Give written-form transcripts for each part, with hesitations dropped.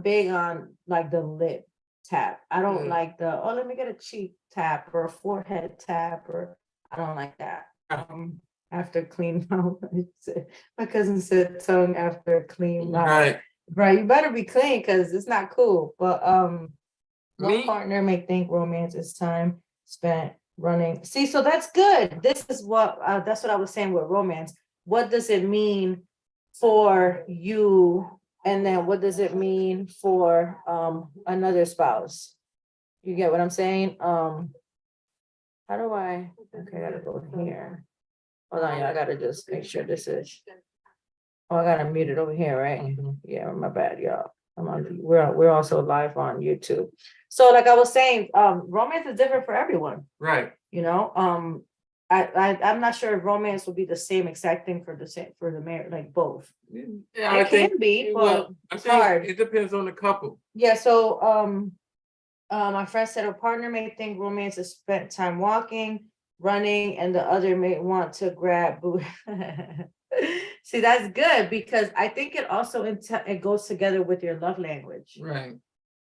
not big on like the lip tap. I don't like the, oh, let me get a cheek tap or a forehead tap, or I don't like that. After clean mouth, my cousin said tongue after clean mouth. Right. Right, you better be clean because it's not cool. But one Me? partner may think romance is time spent running. See, so that's good. This is what that's what I was saying with romance. What does it mean for you? And then what does it mean for another spouse? You get what I'm saying? How do I, okay, I gotta go here. Hold on, I gotta just make sure this is. Oh, I gotta mute it over here, right? Yeah, my bad, y'all. We're also live on YouTube. So like I was saying, romance is different for everyone, Right. you know? I'm not sure if romance will be the same exact thing for the marriage, like both. Yeah, It can be, but I it's think hard. it depends on the couple. Yeah, so my friend said a partner may think romance is spent time walking, running, and the other may want to grab boo. See, that's good because I think it also it goes together with your love language. Right.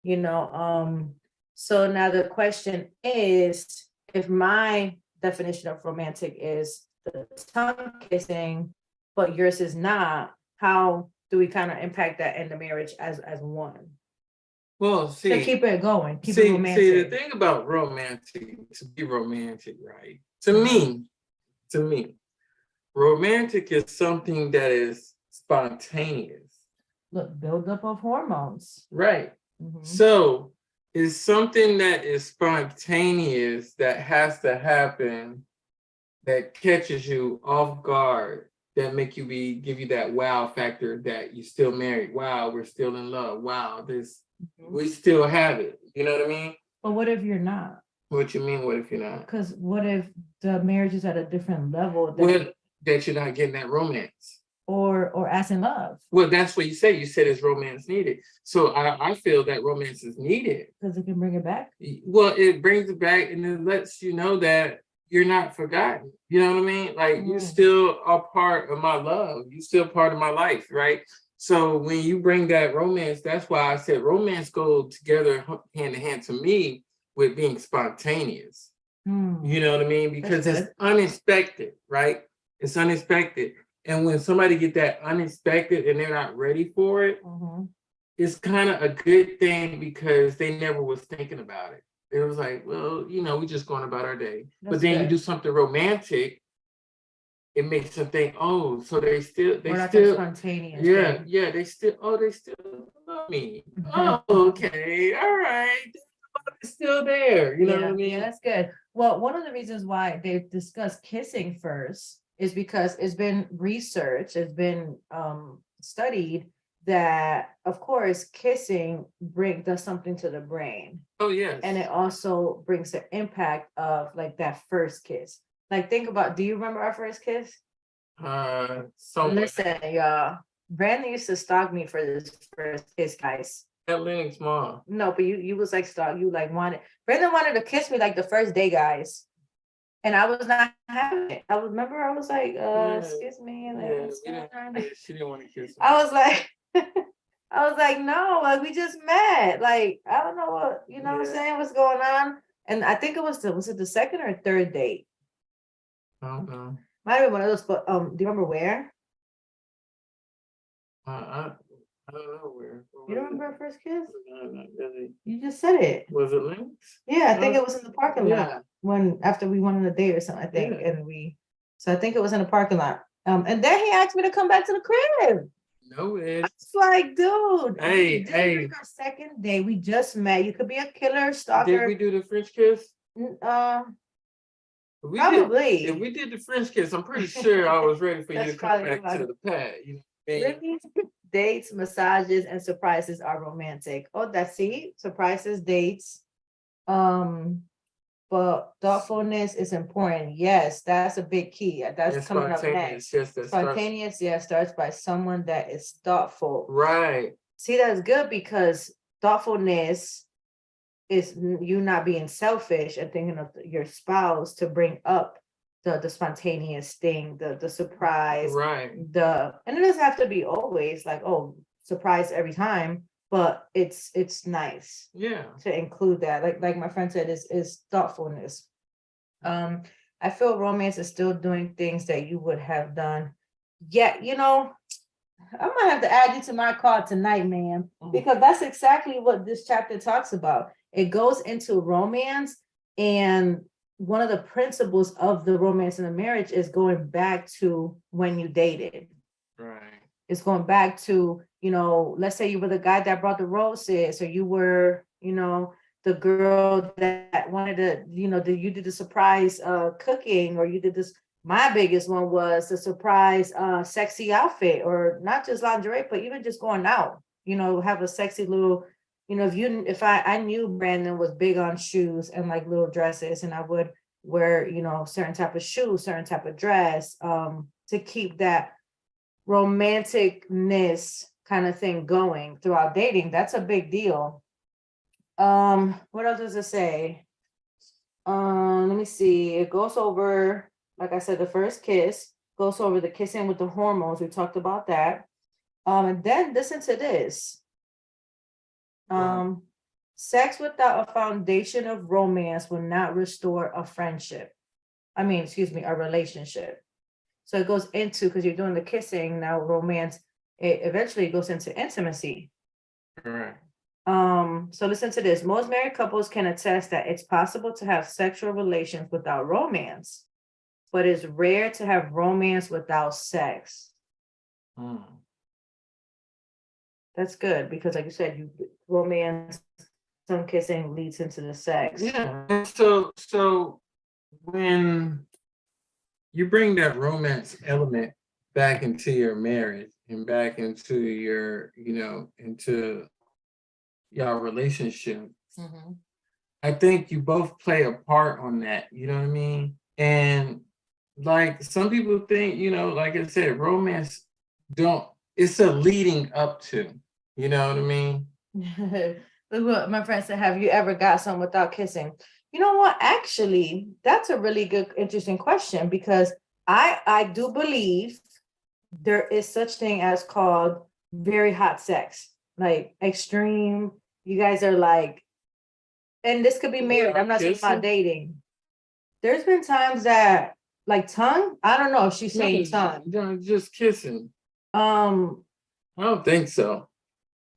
You know, so now the question is, if my definition of romantic is the tongue kissing, but yours is not, how do we kind of impact that in the marriage as one? Well, To see, keep it going, keep it see, the romantic. thing about romantic, to be romantic, right? To me, romantic is something that is spontaneous. Look, buildup of hormones. Right. Mhm. So it's something that is spontaneous that has to happen, that catches you off guard, that make you give you that wow factor that you're still married. Wow, we're still in love. Wow, we still have it. You know what I mean? But what if you're not? What you mean? What if you're not? Because what if the marriage is at a different level that you're not getting that romance. or as in love? Well, that's what you say. You said it's romance needed. So I feel that romance is needed. Because it can bring it back. Well, it brings it back and it lets you know that you're not forgotten. You know what I mean? Like you still are part of my love. You still part of my life, right? So when you bring that romance, that's why I said romance go together hand in hand to me with being spontaneous. You know what I mean? Because it's unexpected, right? It's unexpected. And when somebody get that unexpected and they're not ready for it, it's kind of a good thing because they never was thinking about it. It was like, well, we just going about our day. But then you do something romantic, it makes them think, oh, so they still spontaneous. yeah, they still love me. Oh, okay, all right. It's still there. You know what I mean? Yeah, that's good. Well, one of the reasons why they've discussed kissing first is because it's been researched, it's been studied that, of course, kissing does something to the brain. Oh, yes. And it also brings the impact of like that first kiss. Like, think about, do you remember our first kiss? Listen, y'all, Brandon used to stalk me for this first kiss, guys. At Lennox Mall. No, but you was like stalk. You like Brandon wanted to kiss me like the first day, guys. And I was not having it. I was like, excuse me. She didn't want to kiss me. I was like, no, like we just met. Like, I don't know what, what I'm saying, what's going on. And I think was it the second or third date? I don't know. Might have been one of those, but do you remember where? I don't know where. You don't remember our first kiss? No, not really. You just said it. Was it Lennox? Yeah, I think it was in the parking lot after we went on a date or something, I think. Yeah. So I think it was in the parking lot. And then he asked me to come back to the crib. No, it's like, dude, hey. Like our second day, we just met. You could be a killer stalker. Did we do the French kiss? Probably. If we did the French kiss, I'm pretty sure I was ready for you to come back to the pad. Really? Dates, massages, and surprises are romantic. Oh, surprises, dates. But thoughtfulness is important. Yes, that's a big key. That's coming up next. Spontaneous, starts by someone that is thoughtful. Right. See, that's good because thoughtfulness is you not being selfish and thinking of your spouse to bring up the spontaneous thing, the surprise, right? And it doesn't have to be always like, oh, surprise every time, but it's nice Yeah. to include that. Like my friend said, is thoughtfulness. I feel romance is still doing things that you would have done. Yeah, I'm gonna have to add you to my card tonight, ma'am, because that's exactly what this chapter talks about. It goes into romance, and one of the principles of the romance in a marriage is going back to when you dated. Right. It's going back to, let's say you were the guy that brought the roses, or you were, the girl that wanted to, you did the surprise cooking, or you did this. My biggest one was the surprise sexy outfit, or not just lingerie, but even just going out, have a sexy little, if I knew Brandon was big on shoes and like little dresses, and I would wear, certain type of shoes, certain type of dress, to keep that romanticness kind of thing going throughout dating. That's a big deal. What else does it say? Let me see. It goes over, like I said, the first kiss, goes over the kissing with the hormones. We talked about that. And then listen to this. Sex without a foundation of romance will not restore a friendship. A relationship. So it goes into, because you're doing the kissing now, romance, it eventually goes into intimacy. Correct. So listen to this. Most married couples can attest that it's possible to have sexual relations without romance, but it's rare to have romance without sex. That's good, because like you said, romance, some kissing leads into the sex. Yeah. So when you bring that romance element back into your marriage and back into your, into your relationship, I think you both play a part on that. You know what I mean? And like some people think, like I said, romance it's a leading up to, you know what I mean? Look what my friend said, have you ever got some without kissing? You know what? Actually, that's a really good, interesting question, because I do believe there is such thing as called very hot sex, like extreme. You guys are like, and this could be married. I'm not talking about dating. There's been times that like tongue. I don't know if she's saying tongue. Just kissing. I don't think so.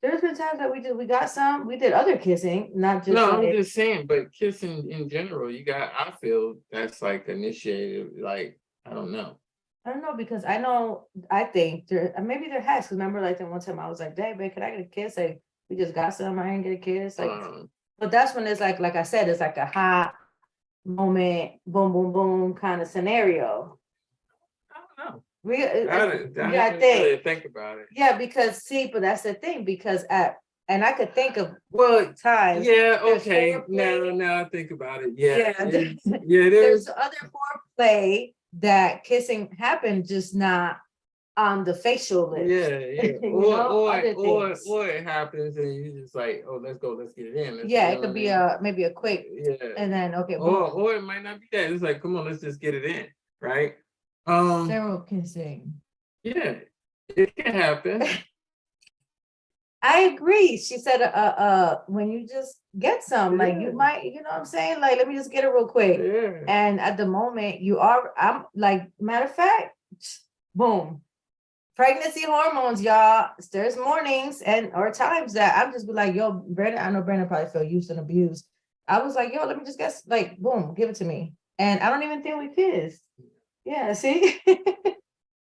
There's been times that we did other kissing, not just. No, I'm just saying, but kissing in general, I feel that's like initiated, like, I don't know. I don't know, because I think there, maybe there has, because remember, like, the one time I was like, "Dang, babe, can I get a kiss?" Like, we just got some, I didn't get a kiss. Like, but that's when it's like I said, it's like a hot moment, boom, boom, boom kind of scenario. I don't know. We, I think. Think about it. Yeah, because but that's the thing, because and I could think of times. Yeah, okay. Now I think about it. Yeah. There's other foreplay that kissing happened, just not on the facial lips. Yeah. Or it happens and you just like, oh, let's go, let's get it in. It could be maybe a quick, and then okay. Or it might not be that. It's like, come on, let's just get it in, right? Several kissing. Yeah, it can happen. I agree. She said, when you just get some, like you might, you know what I'm saying? Like, let me just get it real quick. Yeah. And at the moment I'm like, matter of fact, boom. Pregnancy hormones, y'all. There's mornings or times that I'm just be like, yo, Brandon, I know Brandon probably felt used and abused. I was like, yo, let me just guess, like, boom, give it to me. And I don't even think we kissed. Yeah, see?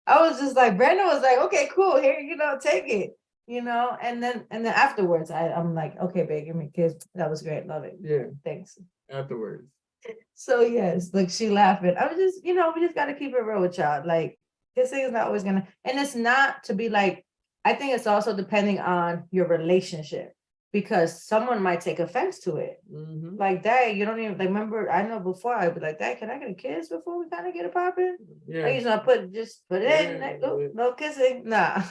I was just like, Brandon was like, okay, cool, here, take it. And then afterwards, I'm like, okay, babe, give me a kiss. That was great, love it. Yeah. Thanks. Afterwards. So yes, like she laughing. I was just, we just got to keep it real with y'all. Like, kissing is not always gonna, and it's not to be like, I think it's also depending on your relationship, because someone might take offense to it. Like, that, you don't even, like, remember, I know before I'd be like, "Dad, can I get a kiss before we kind of get it popping?" Yeah. I used to put it in, like, oh, no kissing. Nah,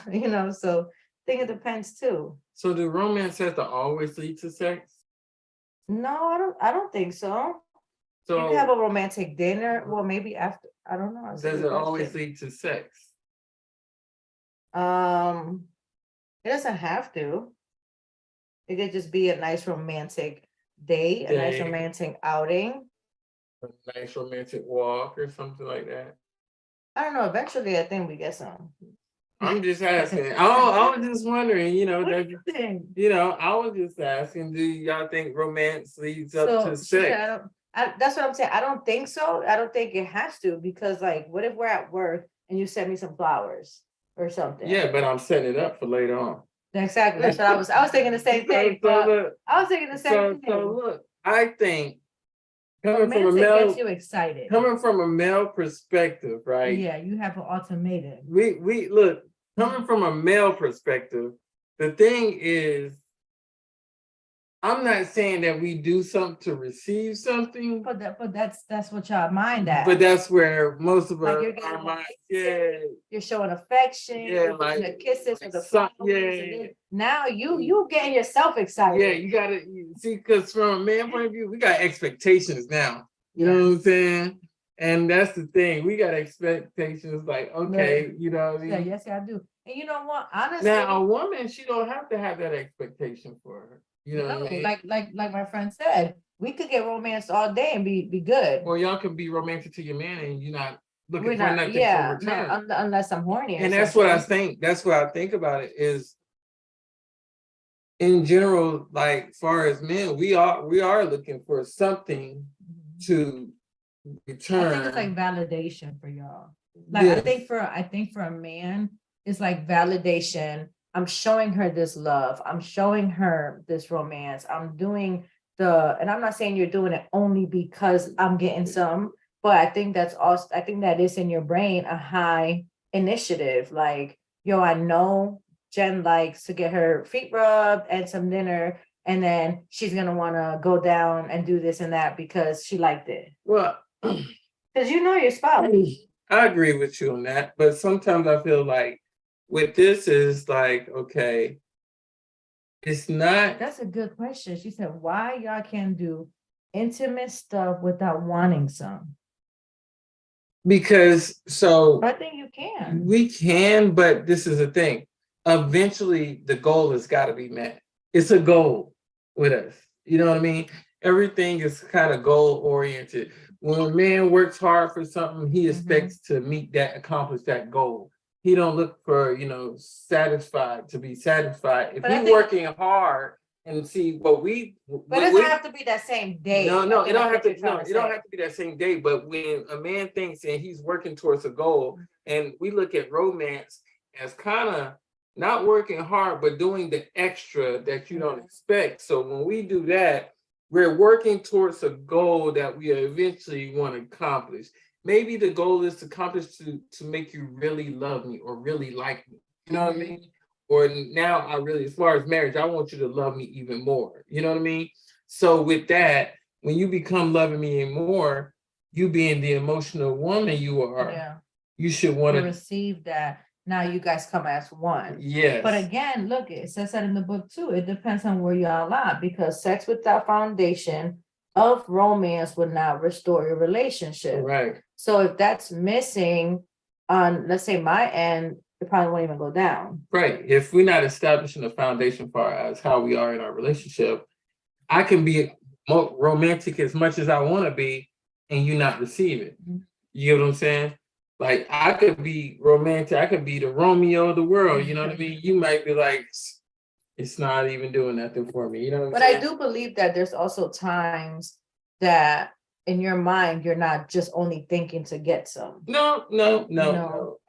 so I think it depends too. So do romance have to always lead to sex? No, I don't think so. So you can have a romantic dinner. Well, maybe after, I don't know. Does it always lead to sex? It doesn't have to. It could just be a nice romantic date, a nice Day. romantic outing. A nice romantic walk or something like that. I don't know, eventually I think we get some. I'm just asking. Oh, I was just wondering, What do that you think? I was just asking, do y'all think romance leads up So to she sex? said, that's what I'm saying. I don't think so. I don't think it has to, because like, what if we're at work and you send me some flowers or something? Yeah, but I'm setting it up for later on. Exactly. That's what I was thinking the same thing. But I was thinking the same thing. So look, I think Romantic gets you excited. coming from a male perspective, right? Yeah, you have an ultimatum. We look, coming from a male perspective, the thing is, I'm not saying that we do something to receive something, But that's what y'all mind at. but that's where most of Like us you're getting our mind, romantic, you're showing affection, Yeah, you're like- giving the kisses like or the some- flowers, yeah, and yeah. then now you getting yourself excited. yeah, you gotta see, because from a man point of view, we got expectations now. You know Yeah. what I'm saying? And that's the thing. We got expectations like, okay, you know what I mean? Yeah, yes, I do. And you know what? Honestly, Now, a woman, she don't have to have that expectation for her. You know no, what I mean? like my friend said, we could get romanced all day and be good. Or y'all can be romantic to your man and you're not looking We're for not, nothing yeah, for return. unless I'm horny. or And that's what I something. think. That's what I think about it is, in general, like far as men, we are looking for something to return. I think it's like validation for y'all. Like Yes. I think for a man, it's like validation. I'm showing her this love. I'm showing her this romance. I'm doing and I'm not saying you're doing it only because I'm getting some, but I think that's also, I think that is in your brain a high initiative. Like, yo, I know Jen likes to get her feet rubbed and some dinner, and then she's gonna want to go down and do this and that because she liked it. Well, Because you know your spouse. I agree with you on that, but sometimes I feel like with this is like, okay, it's not. That's a good question. She said, why y'all can't do intimate stuff without wanting some? Because I think you can. we can, but this is the thing. Eventually, the goal has got to be met. It's a goal with us. You know what I mean? Everything is kind of goal oriented. When a man works hard for something, he expects to accomplish that goal. He don't look for, satisfied to be satisfied. If But I he's think- working hard and see what we, But it doesn't have to be that same day. no, I it think don't that's have to. what you're No, trying it don't have to be that same day. But when a man thinks and he's working towards a goal, and we look at romance as kind of not working hard, but doing the extra that you don't expect. So when we do that, we're working towards a goal that we eventually want to accomplish. Maybe the goal is to accomplish to make you really love me or really like me. You know what I mean? Or now I really, as far as marriage, I want you to love me even more. You know what I mean? So with that, when you become loving me even more, you being the emotional woman you are, Yeah. you should To want to. receive that. Now you guys come as one. Yes. But again, look, it says that in the book too. It depends on where y'all are, because sex without foundation of romance would not restore your relationship. Right. So if that's missing on, let's say, my end, it probably won't even go down. Right. If we're not establishing a foundation for as how we are in our relationship, I can be romantic as much as I want to be, and you not receive it. You get what I'm saying? Like I could be romantic, I could be the Romeo of the world. You know what I mean? You might be like, it's not even doing nothing for me. You know what I'm But saying? I do believe that there's also times that in your mind you're not just only thinking to get some. No. No.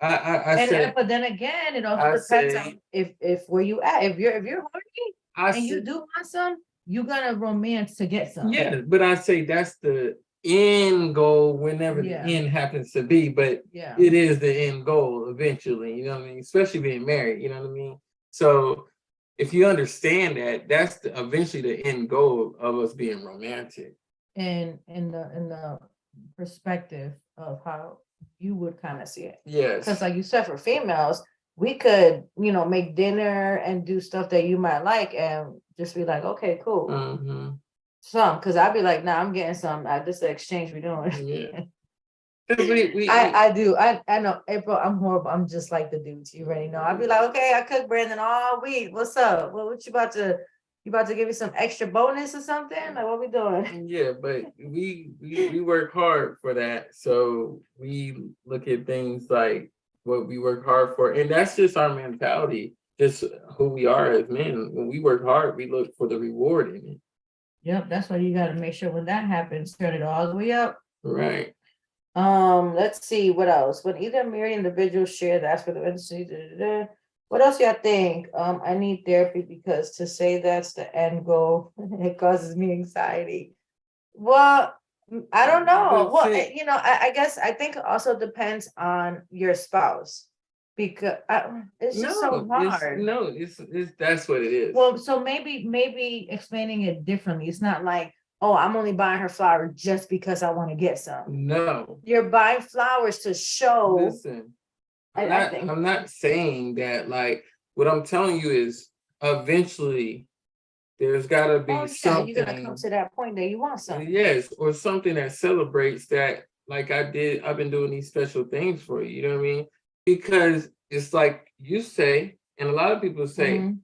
I said, But then again, it also I depends say- on if where you at. If you're horny I and you said, do want some, you're gonna romance to get some. yeah, but I say that's the end goal whenever Yeah. the end happens to be, but Yeah. it is the end goal eventually, you know what I mean? Especially being married, you know what I mean? So if you understand that, that's eventually the end goal of us being romantic. And in the perspective of how you would kind of see it. Yes. Because like you said, for females, we could, make dinner and do stuff that you might like and just be like, okay, cool. Mhm. Some, because I'd be like, nah, I'm getting some. This is the exchange we're doing. Yeah. 'Cause we I do. I know, April, I'm horrible. I'm just like the dudes. You already know. I'd be like, okay, I cook Brandon all week. What's up? What you about to, You about to give me some extra bonus or something? Like, what we doing? Yeah, but we work hard for that. So we look at things like what we work hard for, and that's just our mentality, just who we are as men. When we work hard, we look for the reward in it. Yep, that's why you gotta make sure when that happens, turn it all the way up. Right. Let's see what else. When either married individuals share the aspect of intimacy, what else y'all think? I need therapy because to say that's the end goal, it causes me anxiety. Well, I don't know. But Well, see- I guess I think it also depends on your spouse because it's just so hard. It's that's what it is. Well, so maybe explaining it differently. It's not like, oh, I'm only buying her flower just because I want to get some. No, You're buying flowers to show. listen. I think. I'm not saying that. Like, what I'm telling you is, eventually, there's got to be Oh, yeah, something. you're gonna come to that point that you want something. Yes, or something that celebrates that, like I did, I've been doing these special things for you, you know what I mean? Because it's like you say, and a lot of people say, Mhm,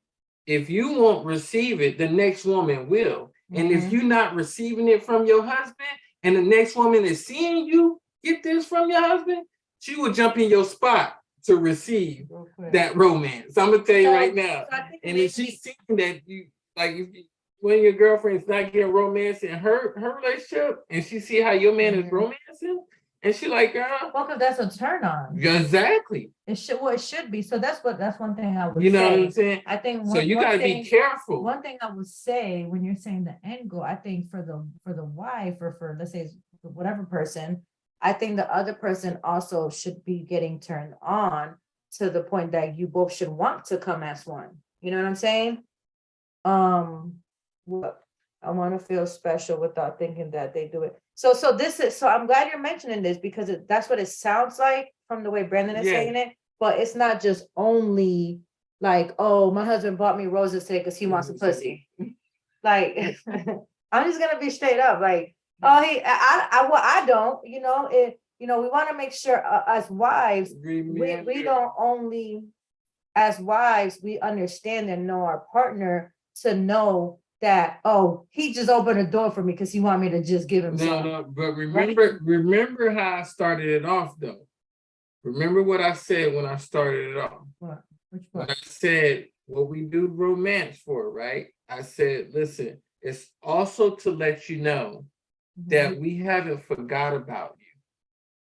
if you won't receive it, the next woman will. And if mhm. you're not receiving it from your husband, and the next woman is seeing you get this from your husband, she will jump in your spot to receive Real quick. that romance. I'm gonna tell you So- right now. so I think And if maybe- she's seeing that you like, if you, when your girlfriend's not getting romance in her relationship, and she see how your man is Mhm. romancing, and she like, girl, Well, because that's a turn on. exactly. It should be. So that's one thing I would You know what say. I'm saying? I think So you gotta be careful. One thing I would say when you're saying the end goal, I think for the wife or for let's say whatever person, I think the other person also should be getting turned on to the point that you both should want to come as one. You know what I'm saying? What I want to feel special without thinking that they do it. So I'm glad you're mentioning this because that's what it sounds like from the way Brandon is Yeah. saying it. But it's not just only like, oh, my husband bought me roses today because he wants a pussy. Like, I'm just gonna be straight up. Like, oh, I don't. We want to make sure as wives, we don't only as wives we understand and know our partner to know that, oh, he just opened a door for me because he want me to just give him some. No, but remember how I started it off though. Remember what I said when I started it off. What? Which When part? I said what we do romance for, right? I said, listen, it's also to let you know that we haven't forgot about you.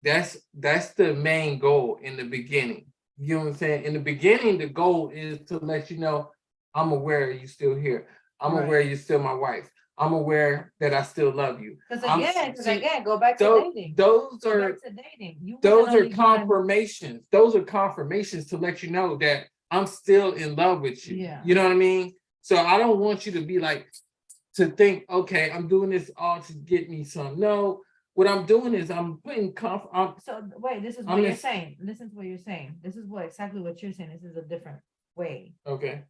That's the main goal in the beginning. You know what I'm saying? In the beginning, the goal is to let you know I'm aware you still here. I'm Right. aware you're still my wife. I'm aware that I still love you. Because I'm- again, go back to Those, dating. those Go are back to dating. those are confirmations. Those are confirmations to let you know that I'm still in love with you. Yeah. You know what I mean? So I don't want you to be like, to think, okay, I'm doing this all to get me some. No, what I'm doing is I'm putting So wait, this is I'm what you're just- saying. Listen to what you're saying. This is exactly what you're saying. This is a different way. okay.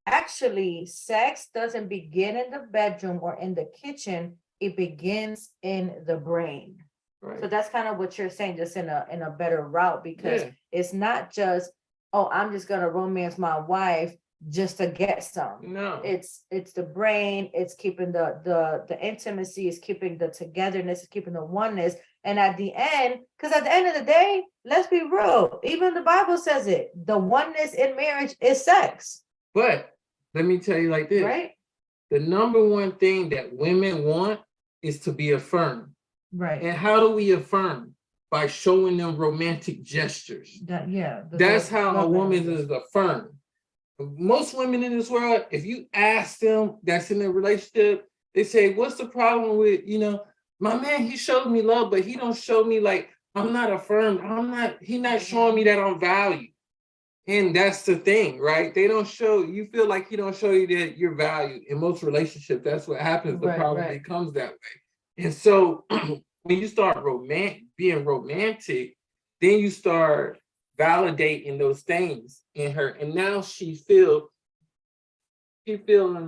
Actually, sex doesn't begin in the bedroom or in the kitchen. It begins in the brain. So Right. that's kind of what you're saying, just in a better route, because Yeah. it's not just, oh, I'm just gonna romance my wife just to get some. No. It's the brain, it's keeping the intimacy, it's keeping the togetherness, it's keeping the oneness. And at the end, because at the end of the day, let's be real, even the Bible says it, the oneness in marriage is sex, But let me tell you like this. right? The number one thing that women want is to be affirmed. Right. And how do we affirm? By showing them romantic gestures. That's how a woman is affirmed. Most women in this world, if you ask them that's in a relationship, they say, what's the problem with, my man, he showed me love, but he don't show me, like, I'm not affirmed. He not showing me that I'm valued. And that's the thing, right? They don't show, you feel like he don't show you that you're valued. In most relationships, that's what happens. The problem becomes that way. And so when you start being romantic, then you start validating those things in her. And now she feeling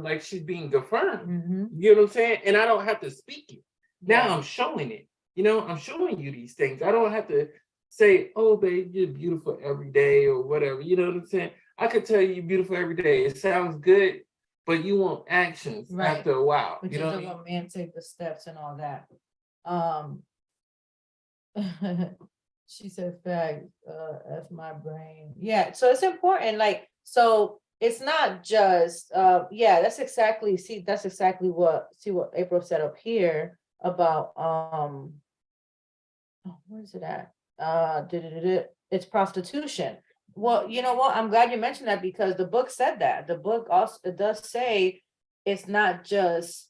like she's being affirmed. You know what I'm saying? And I don't have to speak it. Now I'm showing it. I'm showing you these things. I don't have to say, oh, babe, you're beautiful every day or whatever. You know what I'm saying? I could tell you you're beautiful every day. It sounds good, but you want actions Right. after a while. Which You is know the what I mean? romantic, the steps and all that. She said, fact, F my brain. Yeah, so it's important, like, so it's not just, yeah, that's exactly what April said up here about, where's it at? It's prostitution. Well, you know what? I'm glad you mentioned that because the book said that. The book also, it does say it's not just,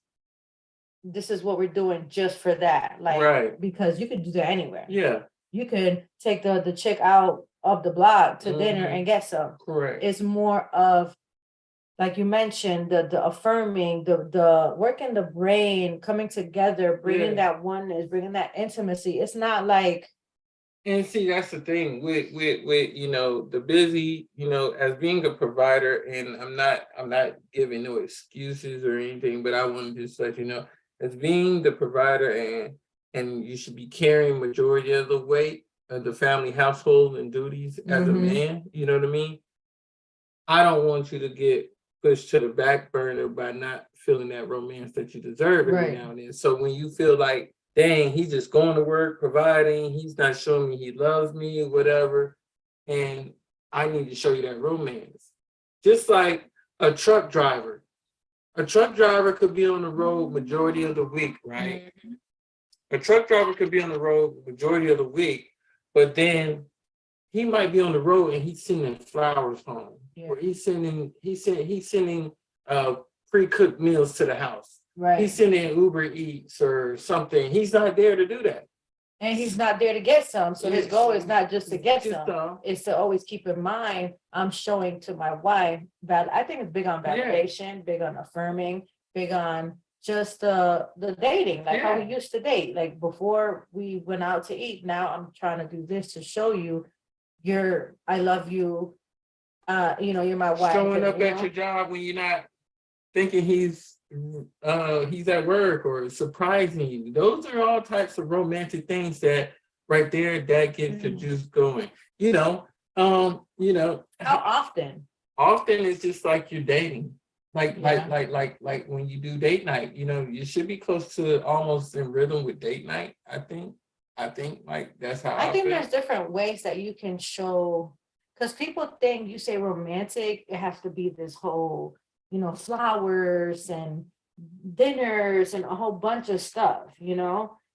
this is what we're doing just for that, like, Right. because you could do that anywhere. Yeah, You could take the chick out of the block to dinner Mhm. and get some. correct. It's more of, like you mentioned, the affirming, the working the brain, coming together, bringing Yeah. that oneness, bringing that intimacy. It's not like, And see, that's the thing with the busy, as being a provider, and I'm not giving no excuses or anything, but I want to just let you know, as being the provider, and you should be carrying majority of the weight of the family household and duties as a Mhm. man, you know what I mean? I don't want you to get pushed to the back burner by not feeling that romance that you deserve every Right. now and then. So when you feel like, dang, he's just going to work, providing, he's not showing me he loves me or whatever, and I need to show you that romance. Just like a truck driver. A truck driver could be on the road majority of the week, right? Mhm. A truck driver could be on the road majority of the week, but then he might be on the road and he's sending flowers home, Yeah. or he's sending pre-cooked meals to the house. Right. He's sending Uber Eats or something. He's not there to do that. And he's not there to get some. So his goal is not just to get Just, some. It's to always keep in mind, I'm showing to my wife that I think it's big on validation, big on affirming, big on just the dating, like how we Yeah. used to date. Like before we went out to eat, now I'm trying to do this to show you I love you. You're my wife. Showing and, up at your job when you're not thinking he's at work, or surprising you. Those are all types of romantic things that right there that gets the juice going. How often? Often it's just like you're dating. Like Yeah. like when you do date night, you should be close to almost in rhythm with date night, I think. Like that's how I think feel. there's different ways that you can show, because people think you say romantic, it has to be this whole, flowers and dinners and a whole bunch of stuff,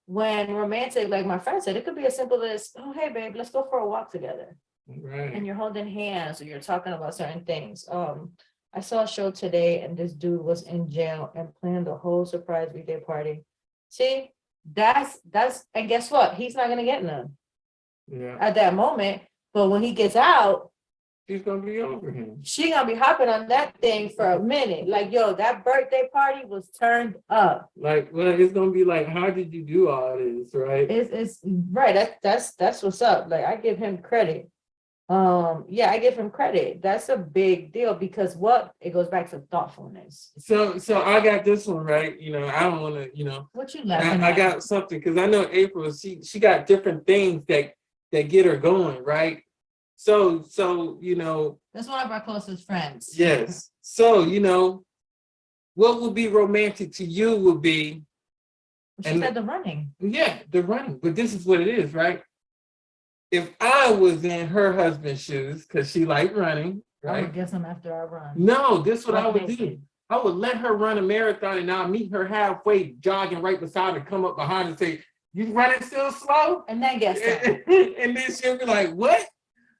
when romantic, like my friend said, it could be as simple as, oh, hey, babe, let's go for a walk together. Right. And you're holding hands or you're talking about certain things. I saw a show today and this dude was in jail and planned a whole surprise birthday party. See, that's and guess what? He's not gonna get none at that moment. But when he gets out, she's gonna be over him. She gonna be hopping on that thing for a minute. Like, yo, that birthday party was turned up. Like, well, it's gonna be like, how did you do all this, right? It's right. That's what's up. Like, I give him credit. I give him credit. That's a big deal because it goes back to thoughtfulness. So I got this one right. I don't want to. What you laughing I at? got something because I know April. She got different things that get her going, right? So that's one of our closest friends. Yes. So what would be romantic to you would be. She said the running. Yeah, the running. But this is what it is, right? If I was in her husband's shoes, because she liked running, right? I would get some after I run. No, this is what I would do. I would let her run a marathon and I'll meet her halfway, jogging right beside her, come up behind her and say, you running still slow? And then guess what? And then she'll be like, what?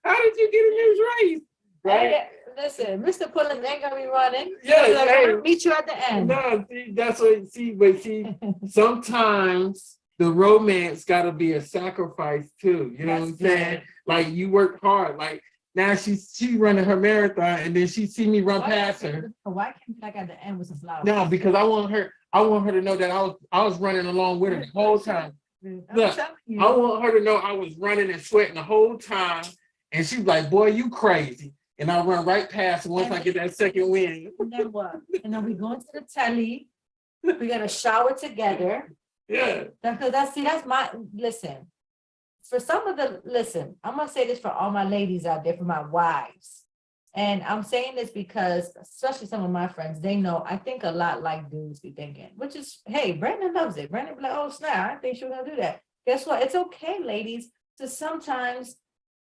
How did you get in this race? Right? Listen, Mr. Pullen ain't gonna be running. Yeah, like, I'll meet you at the end. No, see, that's what sometimes the romance gotta be a sacrifice too. You know what I'm saying? Like you work hard. Like now she running her marathon and then she see me run past her. Why can't you like at the end with some flowers? No, because I want her to know that I was running along with her the whole time. Look, I want her to know I was running and sweating the whole time. And she's like, boy, you crazy. And I run right past her once I get that second win. And then what? And then we go into the telly. We're gonna shower together. Yeah. That's my listen. For some of listen, I'm gonna say this for all my ladies out there, for my wives. And I'm saying this because, especially some of my friends, they know I think a lot like dudes be thinking, which is, hey, Brandon loves it. Brandon be like, oh snap, I think she was gonna do that. Guess what? It's okay, ladies, to sometimes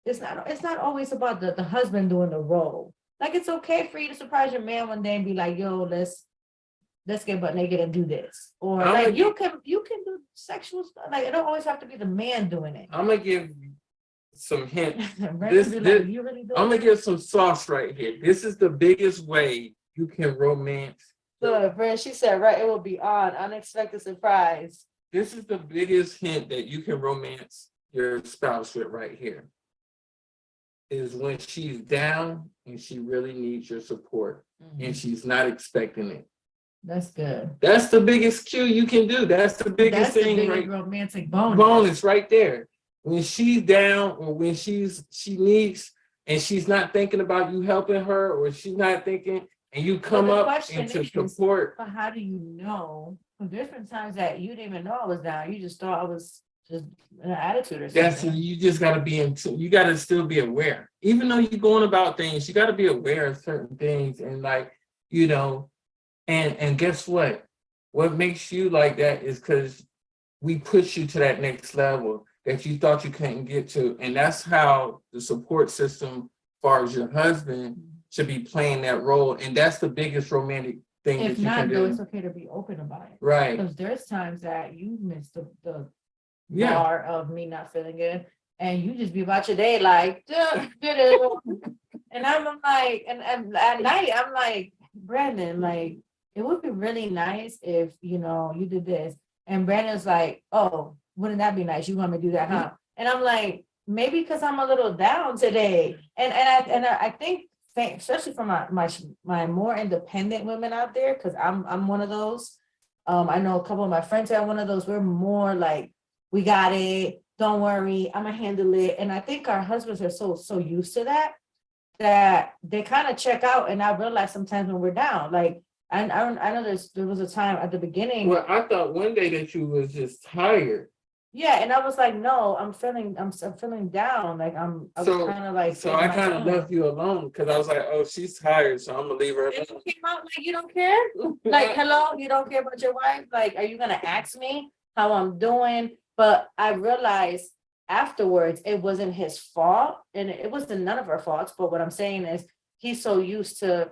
it's not always about the husband doing the role. Like it's okay for you to surprise your man one day and be like, yo, let's get butt naked and do this. Or I'm like gonna you can do sexual stuff. Like it don't always have to be the man doing it. I'm gonna give some hints. Brandon be like, you really do I'm gonna it? give some sauce right here. This is the biggest way you can romance. Good, friend. She said, right, it will be on unexpected surprise. This is the biggest hint that you can romance your spouse with right here. Is when she's down and she really needs your support and she's not expecting it. That's good. That's the biggest cue you can do. That's the biggest That's the thing, biggest right? romantic bonus. Bonus right there. When she's down or when she needs and she's not thinking about you helping her or she's not thinking and you come the up question and to is, support. But how do you know? There's been times that you didn't even know I was down. You just thought I was just in an attitude or That's something. you just gotta be you gotta still be aware. Even though you're going about things, you gotta be aware of certain things and like, you know, and guess what? What makes you like that is because we push you to that next level that you thought you couldn't get to. And that's how the support system, as far as your husband, should be playing that role. And that's the biggest romantic thing If that you not, can though, do. it's okay to be open about it. Right. Because there's times that you miss the Yeah. bar of me not feeling good, and you just be about your day like, duh, duh, duh. And I'm like, and at night I'm like, Brandon, like, it would be really nice if you did this. And Brandon's like, oh, wouldn't that be nice? You want me to do that, huh? And I'm like, maybe because I'm a little down today. And I think, especially for my more independent women out there, because I'm one of those. I know a couple of my friends are one of those. We're more like, we got it. Don't worry, I'm gonna handle it. And I think our husbands are so used to that they kind of check out. And I realize sometimes when we're down, like I know there was a time at the beginning. Well, I thought one day that you was just tired. Yeah, and I was like, no, I'm feeling down. Like I was kind of like. So I kind of left you alone because I was like, oh, she's tired, so I'm gonna leave her alone. And you came out like you don't care. Like, hello, you don't care about your wife. Like, are you gonna ask me how I'm doing? But I realized afterwards it wasn't his fault, and it wasn't none of our faults. But what I'm saying is he's so used to,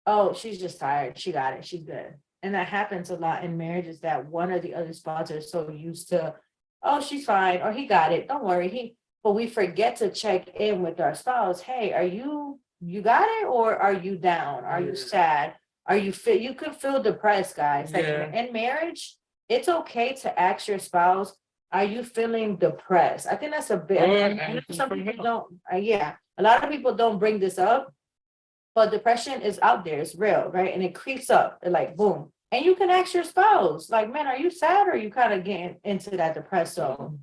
oh, she's just tired. She got it. She's good. And that happens a lot in marriages, that one or the other spouse are so used to, oh, she's fine, or he got it. Don't worry. But we forget to check in with our spouse. Hey, are you got it, or are you down? Are you sad? Are you you could feel depressed, guys. Like in marriage, it's okay to ask your spouse, are you feeling depressed? I think that's a big, some people don't, a lot of people don't bring this up, but depression is out there, it's real, right? And it creeps up, like boom. And you can ask your spouse, like, man, are you sad, or are you kind of getting into that depressed zone?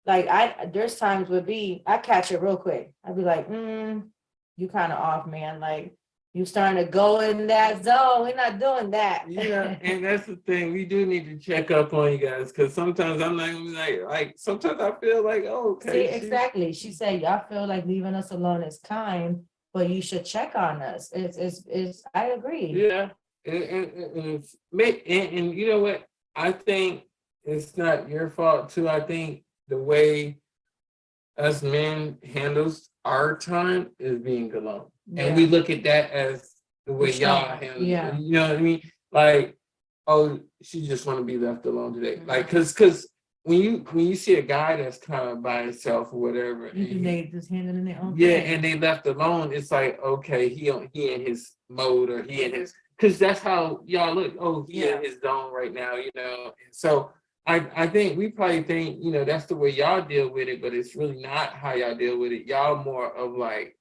Like there's times I catch it real quick. I'd be like, you kind of off, man. Like you starting to go in that zone. We're not doing that. Yeah, and that's the thing. We do need to check up on you guys, because sometimes I'm not gonna be like sometimes I feel like, oh, okay. See, exactly. She said, y'all feel like leaving us alone is kind, but you should check on us. It's I agree. Yeah. And you know what? I think it's not your fault too. I think the way us men handles our time is being alone. Yeah. And we look at that as the way y'all handle it. Yeah. You know what I mean? Like, oh, she just want to be left alone today. Like, cause when you see a guy that's kind of by himself or whatever, they just handling their own thing. thing. And they left alone, it's like, okay, he in his mode, or he in his, because that's how y'all look. Oh, he in his zone right now, you know. And so I think we probably think, you know, that's the way y'all deal with it, but it's really not how y'all deal with it. Y'all more of like,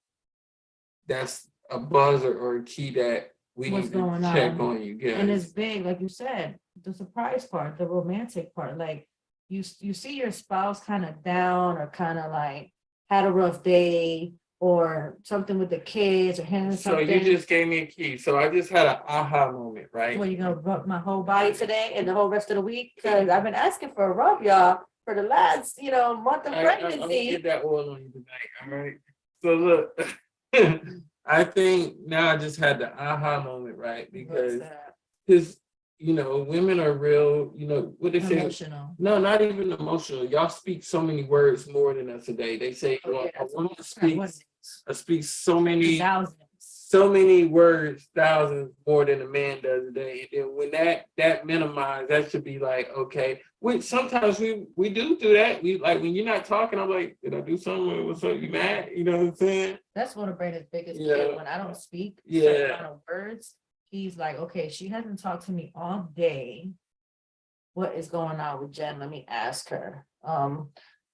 that's a buzzer or a key that we need to check on you guys. And it's big, like you said, the surprise part, the romantic part. Like you see your spouse kind of down, or kind of like had a rough day, or something with the kids, or handling something. So you just gave me a key. So I just had an aha moment, right? Well, you gonna rub my whole body today and the whole rest of the week? Because I've been asking for a rub, y'all, for the last, month of pregnancy. I'm gonna get that oil on you tonight, all right? So look, I think now I just had the aha moment, right? What's that? Because women are real, what they say. Emotional. No, not even emotional. Y'all speak so many words more than us a day. They say Oh, a woman What speaks is speaks so Thousands. many words, thousands more than a man does a day. And then when that minimized, that should be like, okay. Which sometimes we do that. We like when you're not talking, I'm like, did I do something? What's up? You mad? You know what I'm saying? That's one of Brandon's biggest Yeah. fear. When I don't speak Yeah. certain amount of words, he's like, okay, she hasn't talked to me all day. What is going on with Jen? Let me ask her.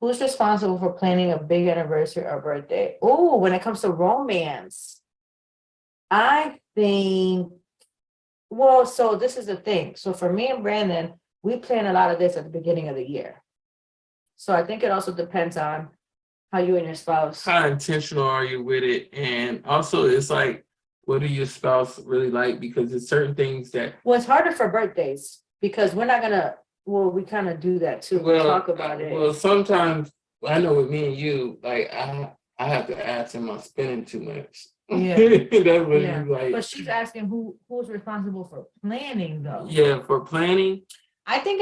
Who's responsible for planning a big anniversary or birthday? Oh, when it comes to romance, I think, well, so this is the thing. So for me and Brandon, we plan a lot of this at the beginning of the year. So I think it also depends on how you and your spouse. How intentional are you with it? And also it's like, what do your spouse really like? Because there's certain things that Well, it's harder for birthdays because we're not gonna, well, we kind of do that too. We talk about it. Well, sometimes I know with me and you, like I have to ask, am I spending too much? Yeah. That's what Yeah. you like. But she's asking who's responsible for planning though. Yeah, for planning. I think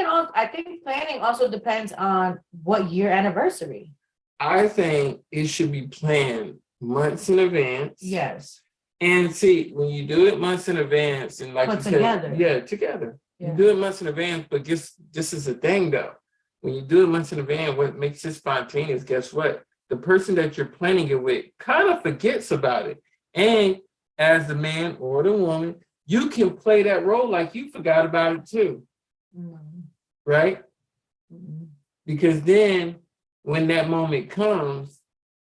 planning also depends on what year anniversary. I think it should be planned months in advance. Yes. And see, when you do it months in advance, and like But you together. said, yeah, together. Yeah. You do it months in advance, but this is the thing though. When you do it months in advance, what makes it spontaneous, guess what? The person that you're planning it with kind of forgets about it. And as the man or the woman, you can play that role like you forgot about it too. Mhm. Right? Mhm. Because then when that moment comes,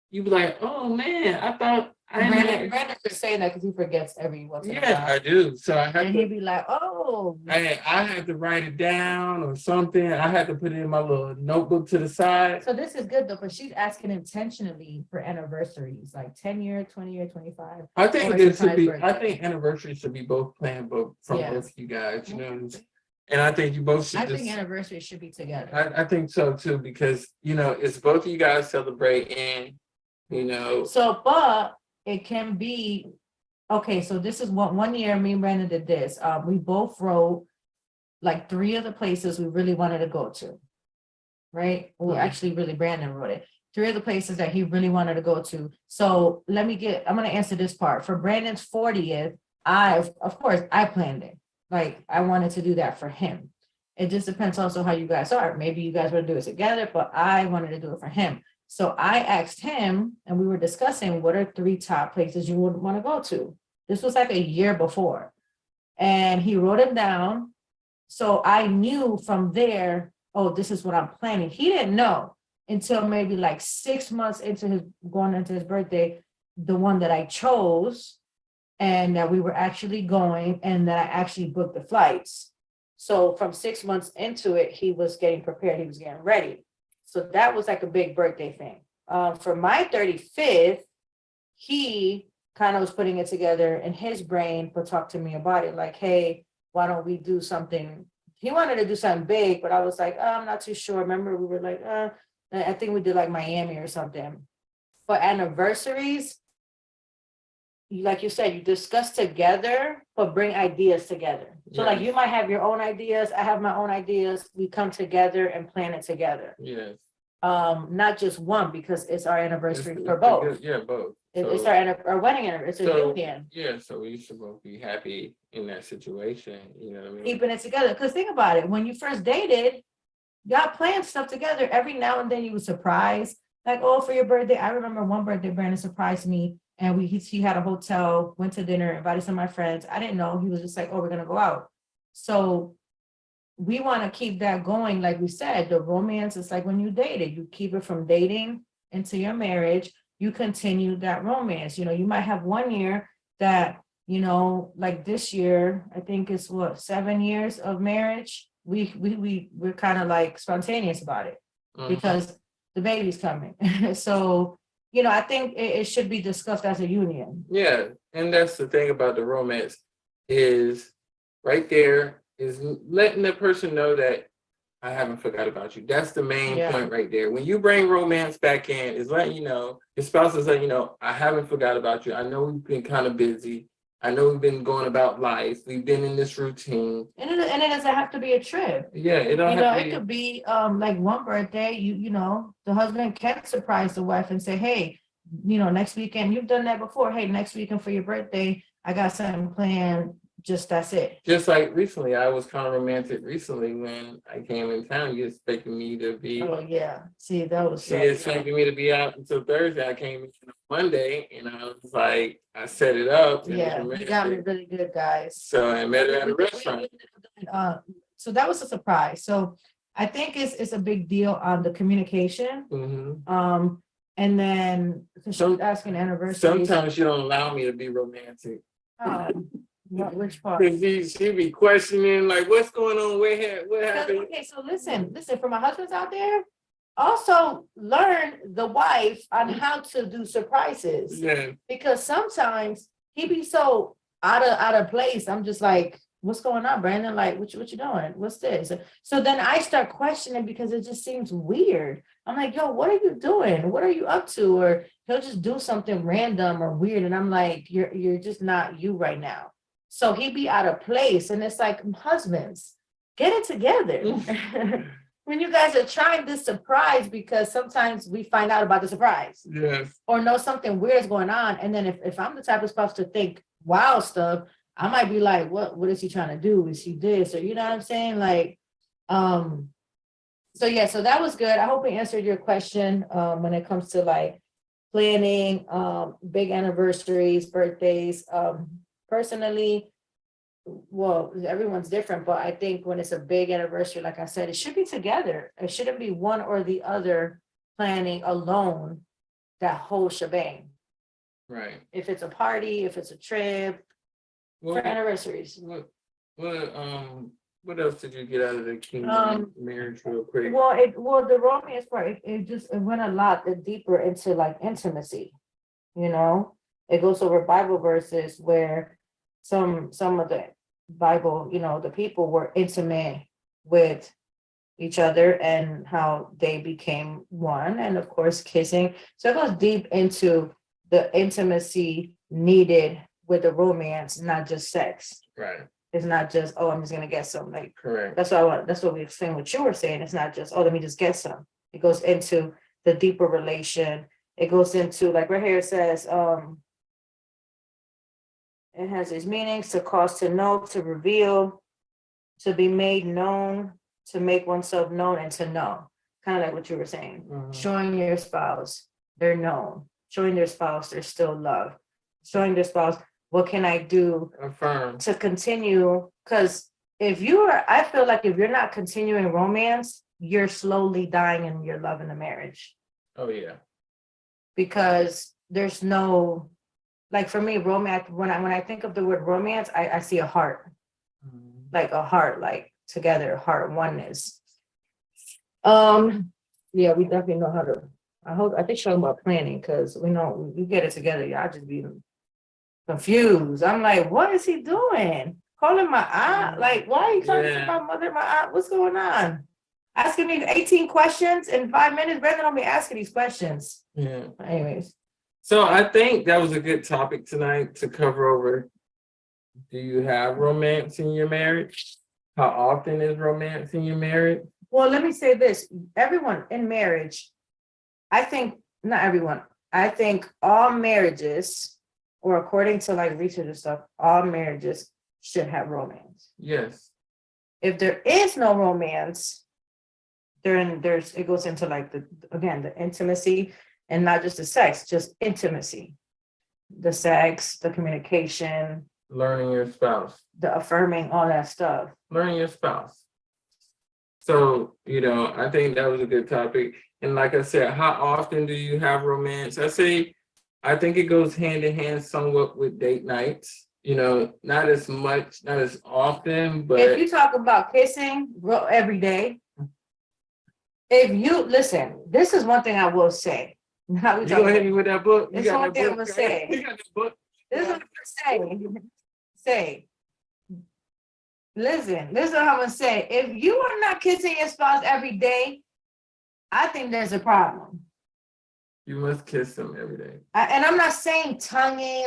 you be like, oh man, I thought Brandon could say that because he forgets every once in a while. Yeah, I do. So I have And he'd be like, oh. I had to write it down or something. I had to put it in my little notebook to the side. So this is good though, but she's asking intentionally for anniversaries, like 10-year, 20-year, 25. I think or this should surprise be. birthday. I think anniversaries should be both planned, both from Yeah. both of you guys. You know, what I'm saying? And I think you both should. I think anniversaries should be together. I think so too, because it's both of you guys celebrating. So, but it can be okay. So this is what 1 year me and Brandon did this. We both wrote like 3 of the places we really wanted to go to. Right? Well, actually, really, Brandon wrote it. 3 of the places that he really wanted to go to. So I'm going to answer this part. For Brandon's 40th, of course, I planned it. Like I wanted to do that for him. It just depends also how you guys are. Maybe you guys want to do it together, but I wanted to do it for him. So I asked him, and we were discussing what are 3 top places you would want to go to. This was like a year before. And he wrote them down. So I knew from there, oh, this is what I'm planning. He didn't know until maybe like 6 months going into his birthday, the one that I chose and that we were actually going and that I actually booked the flights. So from 6 months into it, he was getting prepared. He was getting ready. So that was like a big birthday thing. For my 35th, he kind of was putting it together in his brain, but talk to me about it. Like, hey, why don't we do something? He wanted to do something big, but I was like, oh, I'm not too sure. Remember, we were like, I think we did like Miami or something. For anniversaries, like you said, you discuss together, but bring ideas together. So like you might have your own ideas, I have my own ideas. We come together and plan it together. Yes. Not just one, because it's our anniversary for both. Yeah, both. It's our wedding anniversary. It's a union. Yeah, so we should both be happy in that situation. You know what I mean? Keeping it together. Because think about it, when you first dated, y'all planned stuff together. Every now and then you would surprise, like, oh, for your birthday. I remember one birthday, Brandon surprised me, and he had a hotel, went to dinner, invited some of my friends. I didn't know. He was just like, oh, we're gonna go out. So we want to keep that going. Like we said, the romance is like when you dated, you keep it from dating into your marriage. You continue that romance. You might have 1 year that, like this year, I think it's 7 years of marriage. We're kind of like spontaneous about it because the baby's coming. So, I think it should be discussed as a union. Yeah. And that's the thing about the romance is right there is letting the person know that I haven't forgot about you. That's the main Yeah. point right there. When you bring romance back in, is letting you know, your spouse is letting you know, I haven't forgot about you. I know we've been kind of busy. I know we've been going about life. We've been in this routine. And it doesn't have to be a trip. Yeah, it don't You know, have to it be. could be like one birthday, you know, the husband can surprise the wife and say, hey, you know, next weekend, you've done that before. Hey, next weekend for your birthday, I got something planned. Just that's it. Just like recently, I was kind of romantic recently when I came in town. You expected me to be, Oh, yeah. See, that was she expected me to be out until Thursday. I came in on Monday and I was like, I set it up. And it was yeah, you got me romantic. really good, guys. So I met her at a We- we- restaurant. So that was a surprise. So I think it's a big deal on the communication. Mhm. And then 'cause she was asking anniversaries. Sometimes she don't allow me to be romantic. Which part? Cause she be questioning like, what's going on? What happened? Okay, so listen, for my husbands out there, also learn the wife on how to do surprises. Yeah, Because sometimes he be so out of place. I'm just like, what's going on, Brandon? Like, what you doing? What's this? So then I start questioning because it just seems weird. I'm like, yo, what are you doing? What are you up to? Or he'll just do something random or weird. And I'm like, you're just not you right now. So he be out of place. And it's like, husbands, get it together. When you guys are trying this surprise, because sometimes we find out about the surprise yes, or know something weird is going on. And then if I'm the type of spouse to think wild stuff, I might be like, what is he trying to do? Is he this? Or you know what I'm saying? Like, so yeah, so that was good. I hope we answered your question when it comes to like planning, big anniversaries, birthdays. Personally, well, everyone's different, but I think when it's a big anniversary, like I said, it should be together. It shouldn't be one or the other planning alone that whole shebang. right. If it's a party, if it's a trip, for What, anniversaries. what else did you get out of the King marriage real quick? Well, the romance part, it went a lot deeper into like intimacy, you know? It goes over Bible verses where some of the Bible, you know, the people were intimate with each other and how they became one, and of course kissing. So it goes deep into the intimacy needed with the romance, not just sex. Right, It's not just, oh, I'm just gonna get some. Like correct. that's what we were saying, what you were saying. It's not just, oh, let me just get some. It goes into the deeper relation. It goes into, like right here it says, it has its meanings: to cause, to know, to reveal, to be made known, to make oneself known, and to know. Kind of like what you were saying. Mhm. Showing your spouse they're known, showing their spouse they're still loved, showing their spouse what can I do Affirm. to continue. Because I feel like if you're not continuing romance, you're slowly dying in your love in the marriage. Oh yeah. Because there's no, like for me, romance, when I think of the word romance, I see a heart, like a heart, like together, heart oneness. Yeah, we definitely know how to. I think she's talking about planning, because we know you get it together, y'all just be confused. I'm like, what is he doing? Calling my aunt? Like, why are you talking to my mother, my aunt? What's going on? Asking me 18 questions in 5 minutes. Brandon don't be asking these questions. Yeah. Anyways. So I think that was a good topic tonight to cover over. Do you have romance in your marriage? How often is romance in your marriage? Well, let me say this. Everyone in marriage, I think, not everyone, I think all marriages, or according to like research and stuff, all marriages should have romance. Yes. If there is no romance, it goes into like the intimacy, and not just the sex, just intimacy. The sex, the communication, Learning your spouse. the affirming, all that stuff. Learning your spouse. So, I think that was a good topic. And like I said, how often do you have romance? I think it goes hand in hand somewhat with date nights. Not as much, not as often, but if you talk about kissing every day, if you listen, this is one thing I will say. Now you gonna hit me with that book? It's one thing I'm gonna say. You got that book? This is what I'm gonna say. listen, this is what I'm gonna say. If you are not kissing your spouse every day, I think there's a problem. You must kiss them every day. And I'm not saying tonguing.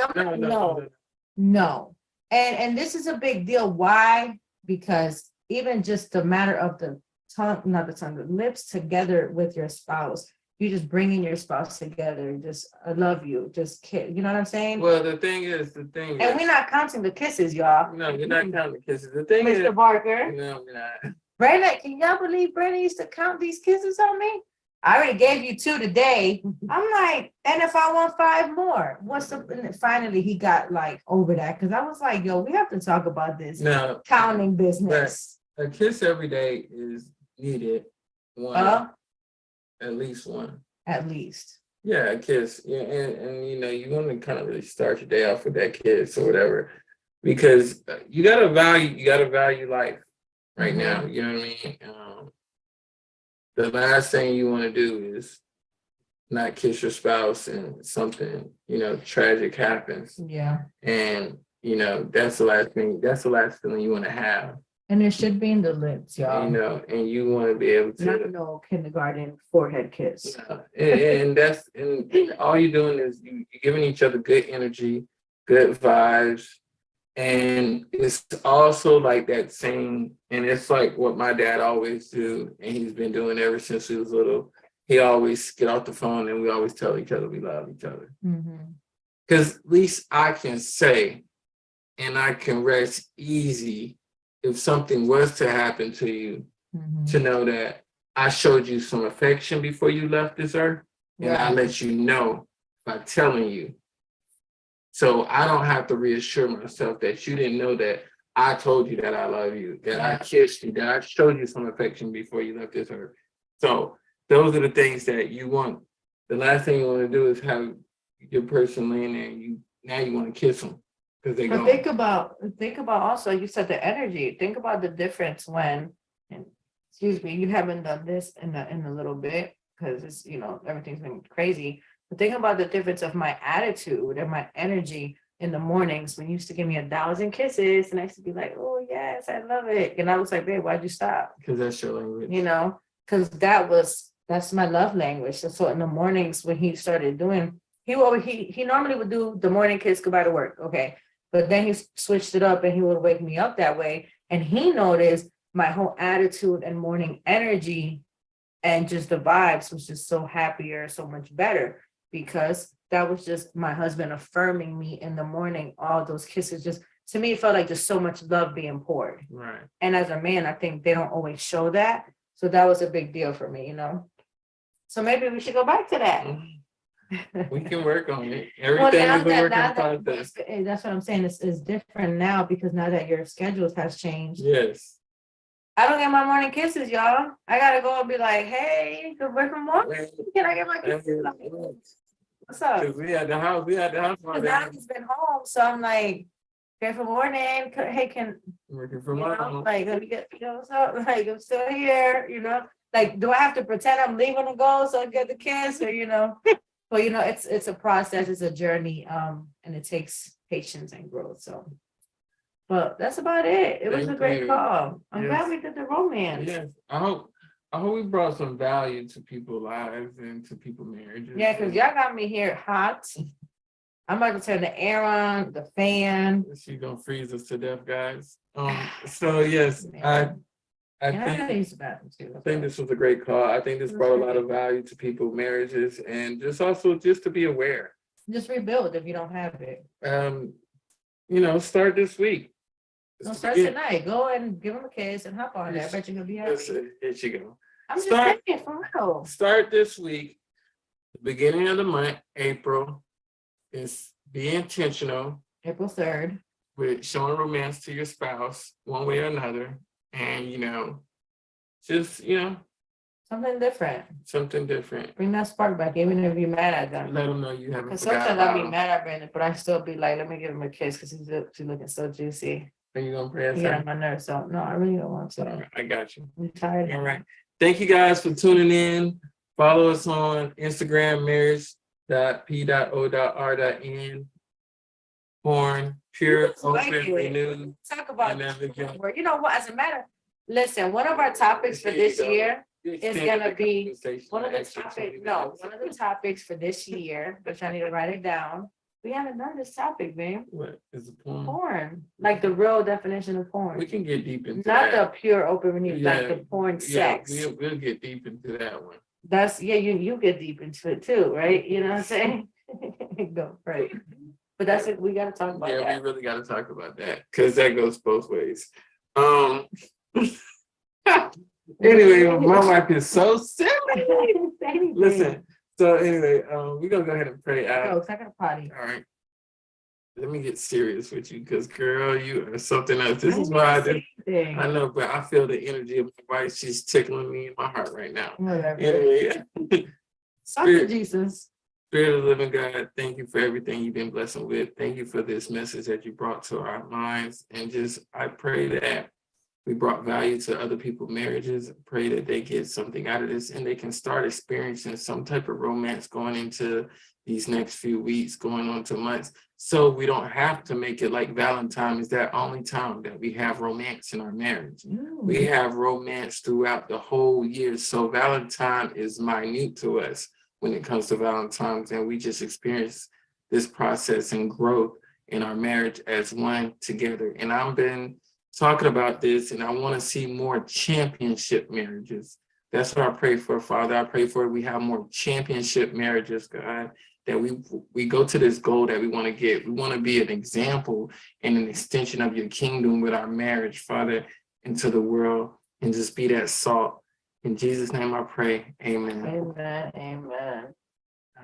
No. And this is a big deal. Why? Because even just the matter of the tongue, not the tongue, the lips together with your spouse, you just bringing your spouse together. Just, I love you. Just kiss. You know what I'm saying? Well, the thing is, and we're not counting the kisses, y'all. No, we're not counting the kisses. The thing Mr. is, Barker. no, we're not. Brenda, can y'all believe Brenda used to count these kisses on me? I already gave you 2 today. I'm like, and if I want 5 more, what's the? And finally, he got like over that because I was like, yo, we have to talk about this No, counting business. a kiss every day is needed. One, at least one. At least. Yeah, a kiss. Yeah, and you know, you want to kind of really start your day off with that kiss or whatever, because you gotta value life right now. You know what I mean? The last thing you want to do is not kiss your spouse and something, you know, tragic happens. Yeah. And, you know, that's the last feeling you want to have. And it should be in the lips, y'all. You know, and you want to be able to. Not no kindergarten forehead kiss. And all you're doing is you're giving each other good energy, good vibes. And it's also like that same, and it's like what my dad always do, and he's been doing ever since he was little. He always get off the phone and we always tell each other we love each other. Because at least I can say, and I can rest easy if something was to happen to you, to know that I showed you some affection before you left this earth, and I let you know by telling you. So I don't have to reassure myself that you didn't know that I told you that I love you, that I kissed you, that I showed you some affection before you left this earth. So those are the things that you want. The last thing you want to do is have your person laying there and you want to kiss them because they go. Think about also, you said the energy. Think about the difference when, and excuse me, you haven't done this in a little bit because it's, you know, everything's been crazy. But think about the difference of my attitude and my energy in the mornings when you used to give me 1,000 kisses and I used to be like, oh yes, I love it. And I was like, babe, why'd you stop? Because that's your language. You know, because that's my love language. So in the mornings when he started doing, he normally would do the morning kiss goodbye to work. Okay. But then he switched it up and he would wake me up that way. And he noticed my whole attitude and morning energy and just the vibes was just so happier, so much better. Because that was just my husband affirming me in the morning. All those kisses, just to me, it felt like just so much love being poured. Right. And as a man, I think they don't always show that. So that was a big deal for me, you know. So maybe we should go back to that. We can work on it. Everything is a work in process. That's what I'm saying. It's different now because now that your schedules has changed. Yes. I don't get my morning kisses, y'all. I gotta go and be like, hey, good morning. Can I get my kisses? What's up? Because we had the house. Because now he's been home, so I'm like, okay, for morning. Hey, can working from home? Like, let me get, you know, what's up? Like, I'm still here, you know. Like, do I have to pretend I'm leaving to go so I get the kiss, or you know? But you know, it's a process, it's a journey, and it takes patience and growth. So, but that's about it. It was a great call. I'm glad we did the romance. Yes, I hope we brought some value to people's lives and to people's marriages. Yeah, because y'all got me here hot. I'm about to turn the air on, the fan. She's gonna freeze us to death, guys. So yes, I think this was a great call. I think this brought a lot of value to people's marriages and just to be aware. Just rebuild if you don't have it. You know, start this week. No, start tonight. Go and give him a kiss and hop on there. I bet you're gonna be happy. Here she go. I'm just saying, for real. Start this week, the beginning of the month, April. Is be intentional. April 3rd. With showing romance to your spouse, one way or another, and you know, just something different. Something different. Bring that spark back, even if you're mad at them. Let them know you haven't. Because sometimes I'll be mad at Brandon, but I still be like, let me give him a kiss because she's looking so juicy. Are you gonna pray? Yeah, my nerves. So no, I really don't want to. Right, I got you. I'm tired. All right. Thank you guys for tuning in. Follow us on Instagram, marriage.p.o.r.n. porn, pure, Like open, it. renewed, Talk about, and navigate. you know what, as a matter, listen, one of our topics for this year is gonna be, one of the topics for this year, which I need to write it down. We haven't done this topic, man. What is it porn? Porn, like the real definition of porn. We can get deep into Not that. the pure open renewed, like the porn Yeah, sex. we'll get deep into that one. That's, yeah, you get deep into it too, right? You know what I'm saying? Go, right. But that's it, we gotta talk about Yeah, that. we really gotta talk about that, because that goes both ways. Anyway, my wife is so silly. Listen, so anyway, we're gonna go ahead and pray out. Go, 'cause I got a potty. All right. Let me get serious with you, because girl, you are something else. This is why I do. I know, but I feel the energy of my wife. She's tickling me in my heart right now. Whatever. Anyway, Talk to Jesus. Spirit of the living God, thank you for everything you've been blessing with. Thank you for this message that you brought to our minds. And just, I pray that we brought value to other people's marriages. Pray that they get something out of this and they can start experiencing some type of romance going into these next few weeks, going on to months. So we don't have to make it like Valentine is that only time that we have romance in our marriage. We have romance throughout the whole year. So Valentine is minute to us when it comes to Valentine's, and we just experience this process and growth in our marriage as one together. And I've been talking about this, and I want to see more championship marriages. That's what I pray for, Father. I pray for we have more championship marriages, God, that we go to this goal that we want to get. We want to be an example and an extension of your kingdom with our marriage, Father, into the world, and just be that salt. In Jesus' name I pray, amen. Amen, amen.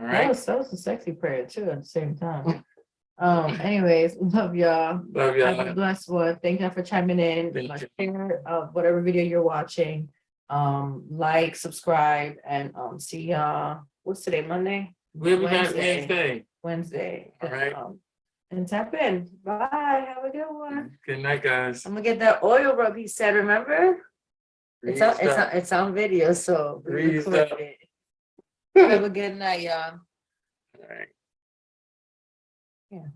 All right. That was a sexy prayer too at the same time. Anyways, love y'all. Love Have a y'all. blessed one. Thank you for chiming in. Thank you. Share whatever video you're watching. Like, subscribe, and see y'all. What's today? Monday? We'll be back Wednesday. Wednesday. Wednesday. All right. And tap in. Bye. Have a good one. Good night, guys. I'm gonna get that oil rub he said, remember? It's on video, so we Greased recorded up. it. Have a good night, y'all. All right. Yeah.